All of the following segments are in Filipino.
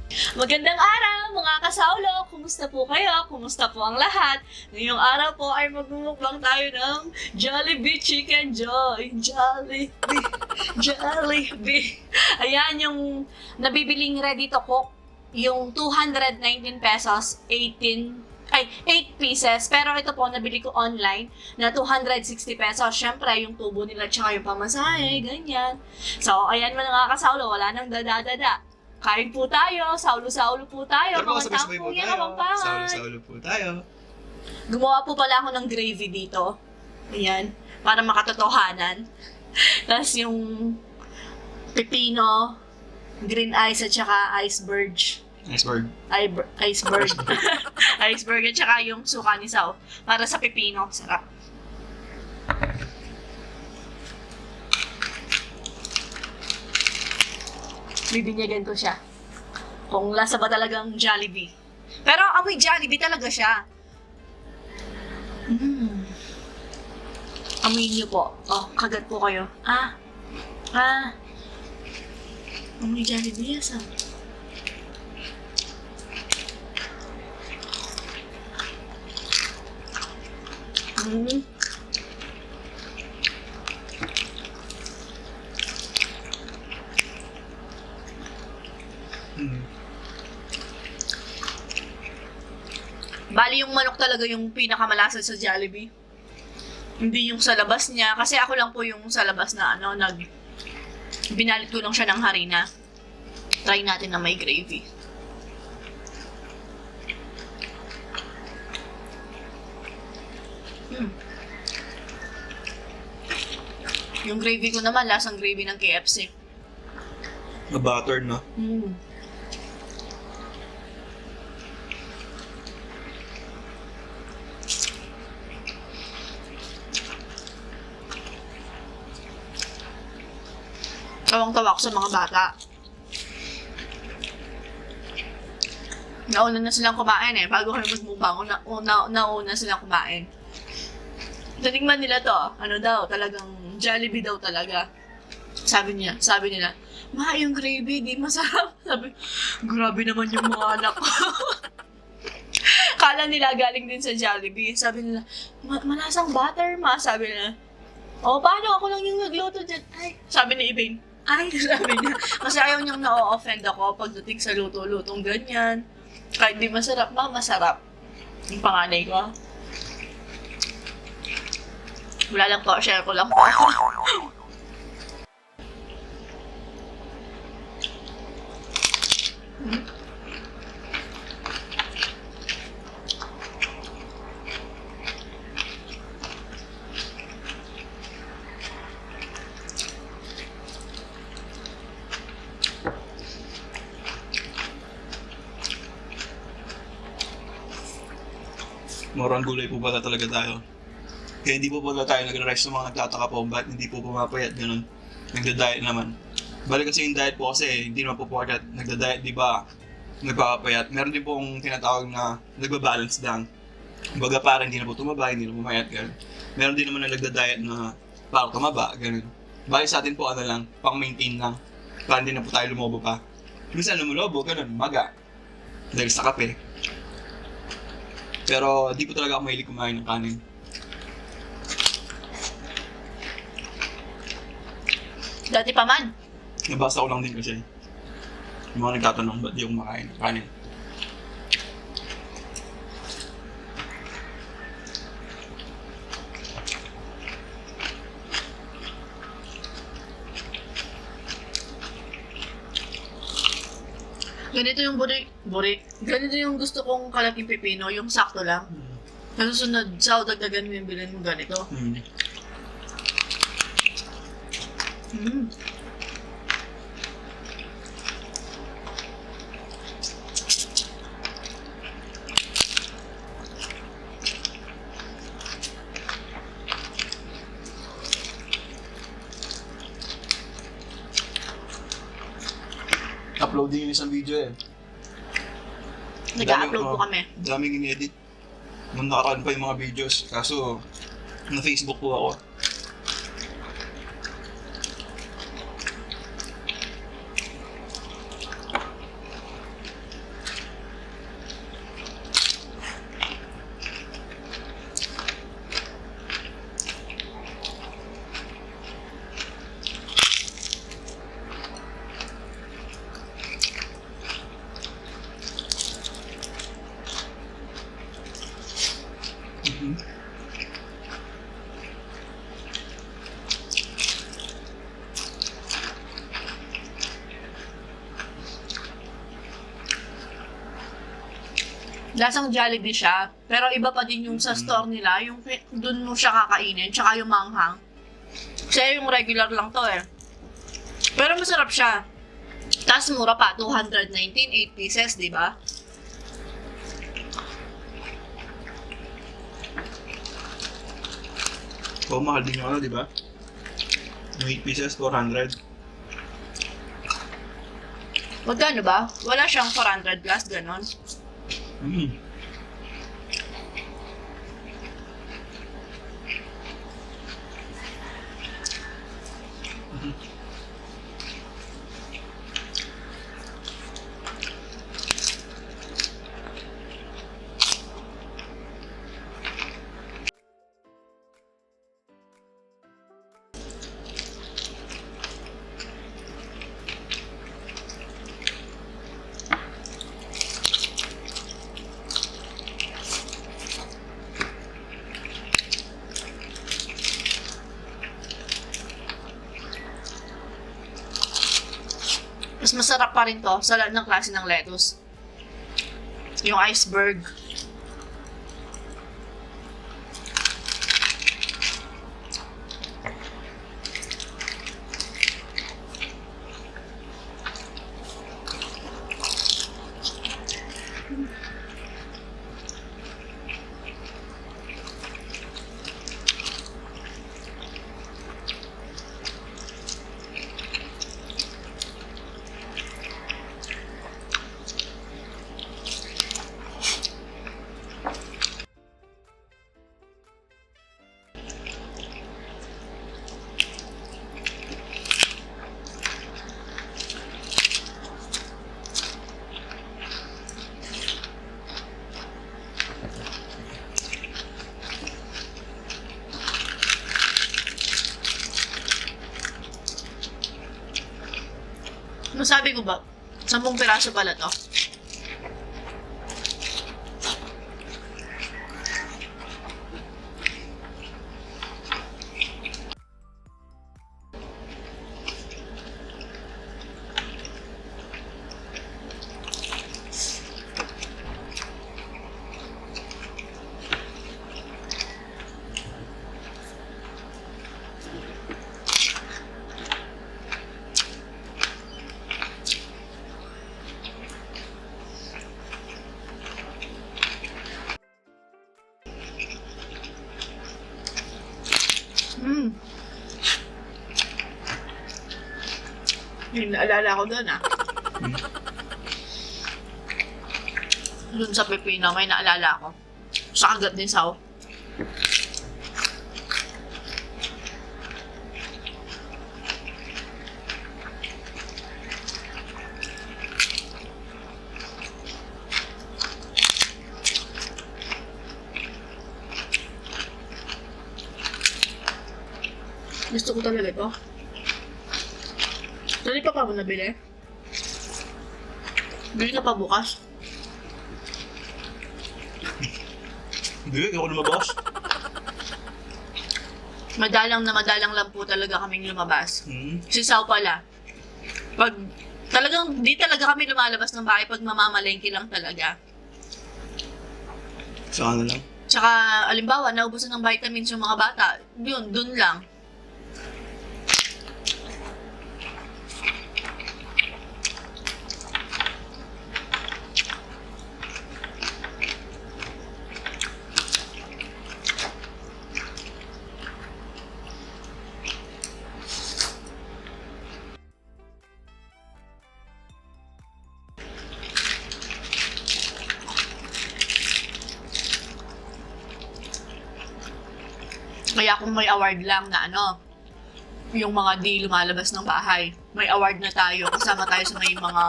Magandang araw mga kasaulo! Kumusta po kayo? Kumusta po ang lahat? Ngayong araw po ay magmumukbang tayo ng Jollibee Chicken Joy. Jollibee, Jollibee. Ayan yung nabibiling ready to cook. Yung 219 pesos, 8 pieces. Pero ito po, nabili ko online na 260 pesos. Siyempre, yung tubo nila tsaka yung pamasahe, ganyan. So, ayan mga kasaulo, wala nang dada-dada. Kain po tayo, saulo-saulo po tayo, Pero mga sabay-sabay tampong po yan, tayo. kapampangan. Saulo-saulo po tayo. Gumawa po pala ako ng gravy dito. Ayan, para makatotohanan. Tapos yung pepino, green ice at saka iceberg. Iceberg. Iceberg. Iceberg at saka yung suka ni Sao. Para sa pepino, sarap. Bibinyagan ko siya. Kung lasa ba talagang Jollibee. Pero amoy Jollibee talaga siya. Amoy niyo po. Oh, kagat po kayo. Amoy Jollibee, yes. Bali yung manok talaga yung pinakamalasa sa Jollibee. Hindi yung sa labas niya. Kasi ako lang po yung sa labas na binalit ko lang siya ng harina. Try natin na may gravy. Yung gravy ko naman, lasang gravy ng KFC. Na-buttered, no? Tawang-tawa ko sa mga bata. Nauna na silang kumain bago kami magmukbang, nauna silang kumain. Tinigman nila to, talagang Jollibee daw talaga. Sabi nila, ma, yung gravy, di masarap. Sabi, grabe naman yung mga anak ko. Kala nila galing din sa Jollibee. Sabi nila, malasang butter, ma. Sabi nila, paano ako lang yung nagluto dyan? Ay, sabi ni Ibing, sabi niya. Kasi ayaw niyang na-offend ako pagdating sa luto-lutong ganyan. Kahit di masarap, masarap. Yung panganay ko. Wala lang po, share ko lang po. Morang gulay po pala talaga tayo. Kaya hindi po pala tayo nagre-rest sa mga nagtataka po ba't hindi po pumapayat, ganun. Nagda-diet naman. Balik kasi yung diet po kasi hindi naman po porket nagda-diet, di ba? Nagpapayat. Meron din pong tinatawag na nagbabalance lang. Kumbaga parang hindi na po tumaba, hindi na pumayat, ganun. Meron din naman na nagda-diet na parang tumaba, ganun. Balik sa atin po lang, pang-maintain lang. Para hindi na po tayo lumobo pa. Minsan lumulobo, ganun, maga. Dahil sa kape. Pero di po talaga ako mahilig kumain ng kanin. Dati pa man. Nabasa ko lang din kasi. Yung mga nagtatanong ba't di ako makain ng kanin. Ganito yung ganito yung gusto kong kalaking pipino, yung sakto lang. Sa susunod, dagdagan mo yung bilhin mo ganito. Upload din yung isang video Nag-upload po kami. Daming in-edit. Nung nakaraan pa yung mga videos. Kaso, na Facebook po ako. Lasang Jollibee siya, pero iba pa din yung sa store nila, yung dun mo siya kakainin, tsaka yung manghang. Kasi yung regular lang to eh. Pero masarap siya. Tapos mura pa, 219, 8 pieces, di ba? Oo, mahal din yung ano, di ba? Yung 8 pieces, 400. Magkano ba? Wala siyang 400 plus, ganon. Mm. Mas masarap pa rin to sa lahat ng klase ng lettuce. Yung iceberg. Masabi ko ba? 10 piraso pala to. Yung naalala ko doon Doon sa Pipino, may naalala ko. Sa kagat din sao. Gusto ko talaga ito. Dali pa mo nabili? Bili ka pa bukas? Hindi, ako lumabas. Madalang lang po talaga kaming lumabas. Hmm. Si Sao pala. Pag talagang, di talaga kami lumalabas ng bahay pag mamamalengke lang talaga. Sa ano lang? Tsaka, alimbawa, naubusan ng vitamins yung mga bata. Yun, dun lang. Kaya kung may award lang na yung mga di lumalabas ng bahay, may award na tayo, kasama tayo sa may mga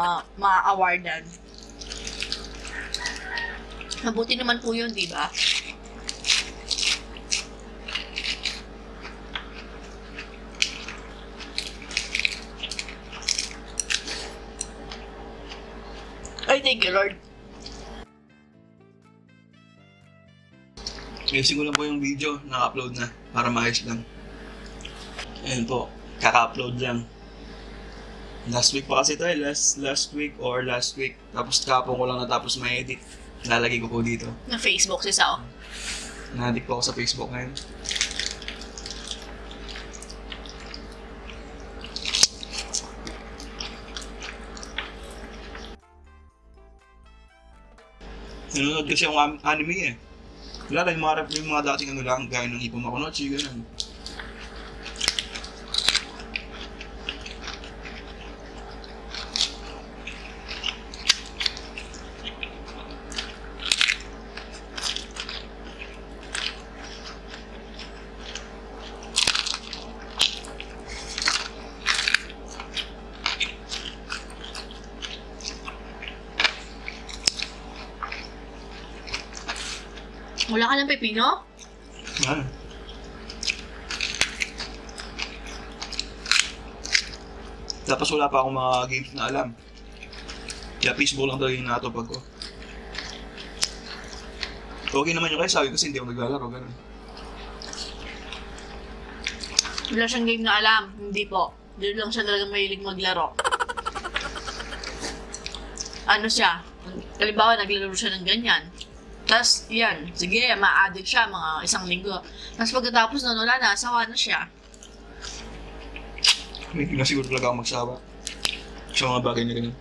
awardan. Mabuti naman po yun, di ba? Ay, thank you, Lord. Ayusin ko lang po yung video, naka-upload na, para maayos lang. Ayun po, kaka-upload lang. Last week pa kasi ito last week. Tapos kapon ko lang natapos ma-edit. Lalagay ko po dito. Na Facebook si Sao. Na-addict po ako sa Facebook ngayon. Nanonood kasi yung anime eh. Wala lang, yung mga dating ano lang, gaya ng Ippo Makunochi, gano'n. Wala ka ng pepino? Ah. Tapos wala pa akong mga games na alam. Kaya peaceful lang talaga yung natupag ko. Okay naman yung kayo sabi kasi hindi ako naglalaro, gano'n. Wala siyang game na alam. Hindi po. Doon lang siya talaga mahilig maglaro. Ano siya? Halimbawa, naglalaro siya ng ganyan. Tapos, yan. Sige, ma-addict siya mga 1 linggo. Tapos pagkatapos nun, wala na. Asawa na siya. Hindi na siguro talaga ako magsawa. Sa mga bagay na ganyan.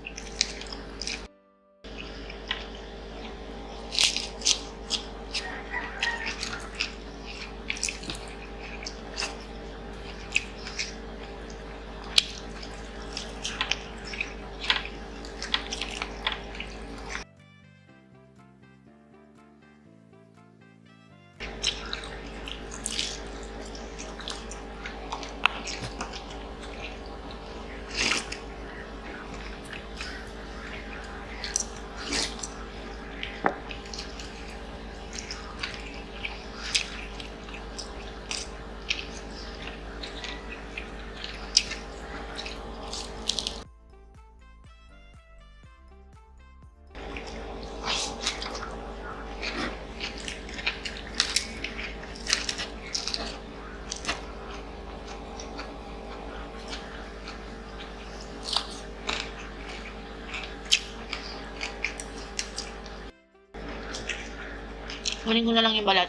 Kunin ko na lang yung balat.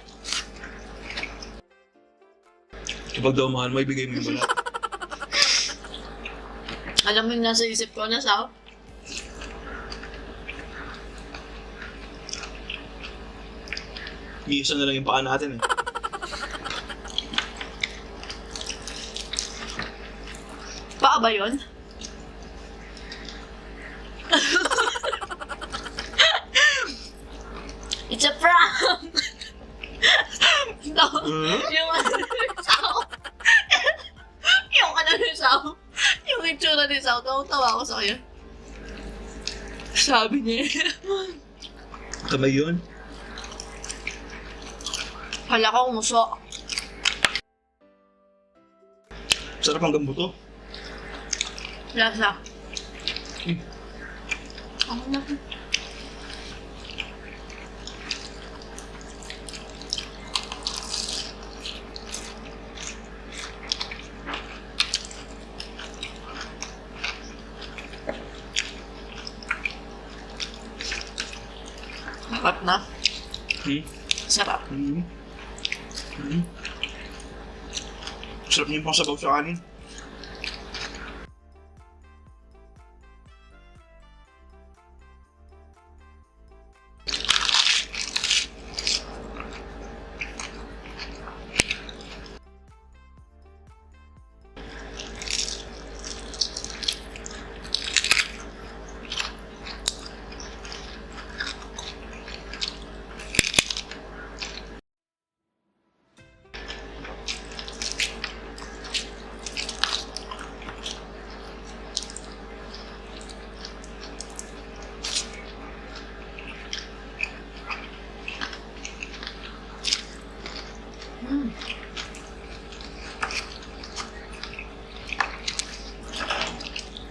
Kapag daw mahal mo, ibigay mo yung balat. Alam mo yung nasa isip ko na, Sao? Iisa na lang yung paa natin eh. Paa ba yun? It's a prank! No, yung ano ni Sao. Yung ano ni Sao. Yung itsura ni Sao. Tawa ako sa kanya. Sabi niya. Kamay yun. Hala ko umuso. Sarap hanggang buto. Lasa. Ako na. Sarap na. Sarap. Sarap niyo yung pang sabaw sa kanin.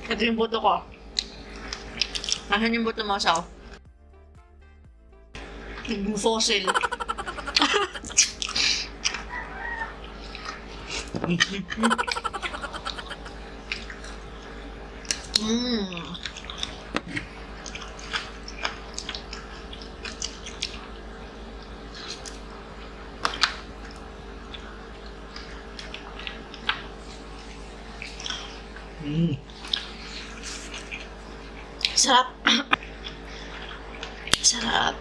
Ito yung buto ko. Nasaan yung buto mo, Sao? Yung fossil. Sarap. Sarap.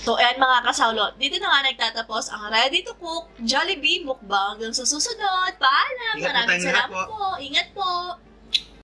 So, ayan mga kasawlo. Dito na nga nagtatapos ang Ready to Cook Jollibee Mukbang. Hanggang sa susunod. Paalam. Ingat po Maraming tayong lahat salamat po. Ingat po.